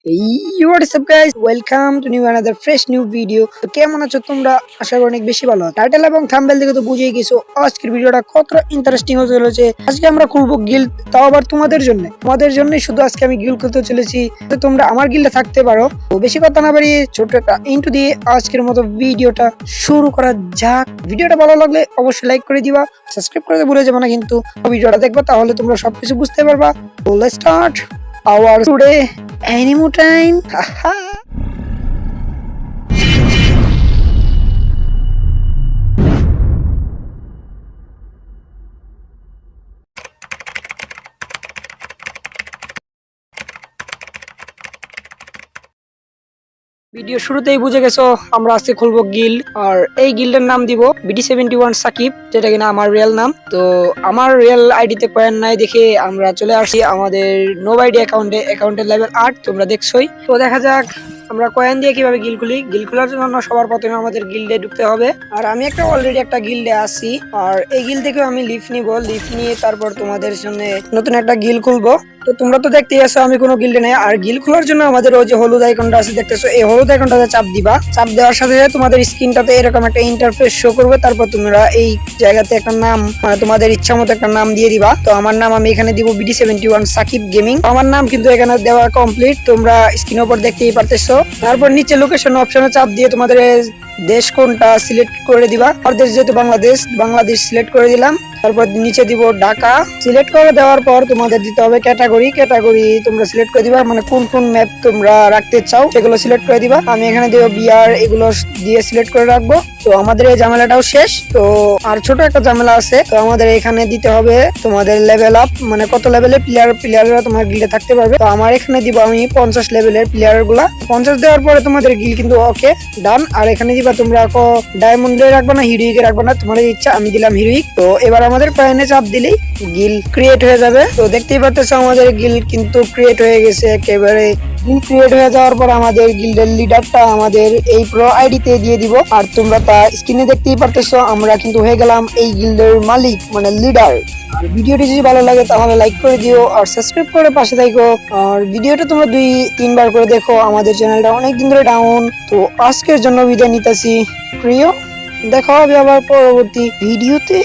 WhatsApp guys, welcome to new another fresh new video. তো কেমন আছো তোমরা? আশা করি অনেক বেশি ভালো। টাইটেল এবং থাম্বনেল দেখে তো বুঝেই গেছো আজকের ভিডিওটা কতটা ইন্টারেস্টিং হতে চলেছে। আজকে আমরা খুলবো গিল্ড, তাও আবার তোমাদের জন্যই শুধু আজকে আমি গিল্ড খুলতে চলেছি। তো তোমরা আমার গিল্ডে থাকতে পারো। তো বেশি কথা না বাড়িয়ে ছোট্ট একটা ইন্ট্রো দিয়ে আজকের মতো ভিডিওটা শুরু করা যাক। ভিডিওটা ভালো লাগলে অবশ্যই লাইক করে দিবা, সাবস্ক্রাইব করতে ভুলে যাবে না কিন্তু। ভিডিওটা দেখবা তাহলে তোমরা সবকিছু বুঝতে পারবা। তো let's start our today anime time. Video শুরুতেই বুঝে গেছো আমরা আজকে খুলবো গিল্ড, আর এই গিল্ডের নাম দিব BD71 সাকিব, যেটা কিনা আমার রিয়েল নাম। তো আমার রিয়েল আইডিতে কয়েন নাই দেখে আমরা চলে আসি আমাদের নো আইডি অ্যাকাউন্টের লেভেল 8 তোমরা দেখছোই। তো দেখা যাক আমরা কয়েন দিয়ে কিভাবে গিল্ড খুলি। গিল্ড খোলার জন্য সবার প্রথমে আমাদের গিল্ডে ঢুকতে হবে, আর আমি অলরেডি একটা গিল্ডে আছি। আর এই গিল্ড থেকে আমি লিফ নিয়ে তারপর তোমাদের সামনে নতুন একটা গিল্ড খুলবো। তো তোমরা তো দেখতেই আছো আমি কোনো গিল্ডে নেই। আর গিল্ড খোলার জন্য আমাদের ওই যে হলুদ আইকনটা আছে দেখতেছো, এই হলুদ আইকনটাতে চাপ দিবা। চাপ দেওয়ার সাথে সাথে তোমাদের স্ক্রিনটাতে এরকম একটা ইন্টারফেস শো করবে। তারপর তোমরা এই জায়গাতে একটা নাম, তোমাদের ইচ্ছা মতো একটা নাম দিয়ে দিবা। তো আমার নাম আমি এখানে দিব BD71 সাকিব গেমিং। আমার নাম কিন্তু এখানে দেওয়া কমপ্লিট, তোমরা স্ক্রিনের উপর দেখতেই পারতেছো। তারপর নিচে লোকেশন অপশনে চাপ দিয়ে তোমাদের দেশ কোনটা সিলেক্ট করে দিবা। আর দেশ যেহেতু বাংলাদেশ সিলেক্ট করে দিলাম। তারপর নিচে দিব ঢাকা। সিলেক্ট করে দেওয়ার পর তোমাদের দিতে হবে ক্যাটাগরি তোমরা সিলেক্ট করে দিবা, মানে কোন কোন ম্যাপ তোমরা রাখতে চাও সেগুলো সিলেক্ট করে দিবা। আমি এখানে দেব বিআর, এগুলো দিয়ে সিলেক্ট করে রাখবো। তো আমাদের এই ঝামেলাটাও শেষ। তো আর ছোট একটা ঝামেলা আছে, তো আমাদের এখানে দিতে হবে তোমাদের লেভেল আপ, মানে কত লেভেলের প্লেয়াররা তোমার গিল্ডে থাকতে পারবে। তো আমার এখানে দিব আমি 50 লেভেলের প্লেয়ার গুলা। 50 দেওয়ার পরে তোমাদের গিল্ড কিন্তু ওকে ডান। আর এখানে দিবা তোমরা ডায়মন্ডে রাখবা না হিরোইকে রাখবা না, তোমাদের ইচ্ছা। আমি দিলাম হিরোইক। তো এবার আমাদের কয়েনে চাপ দিলেই গিল্ড ক্রিয়েট হয়ে যাবে। তো দেখতেই পাচ্ছ আমাদের গিল্ড কিন্তু ক্রিয়েট হয়ে গেছে একেবারে। গিল্ড ক্রিয়েট হয়ে যাওয়ার পর আমাদের গিল্ডের লিডারটা আমাদের এই প্রো আইডিতে দিয়ে দিব। আর তোমরা তা স্ক্রিনে দেখতেই পারতেছো আমরা কিন্তু হয়ে গেলাম এই গিল্ডের মালিক, মানে লিডার। আর ভিডিওটি যদি ভালো লাগে তাহলে লাইক করে দিও আর সাবস্ক্রাইব করে পাশে থাকো। আর ভিডিওটা তোমরা 2-3 বার করে দেখো, আমাদের চ্যানেলটা অনেকদিন ধরে ডাউন। তো আজকের জন্য বিদায় নিতেছি প্রিয়, দেখা হবে আবার পরবর্তী ভিডিওতে।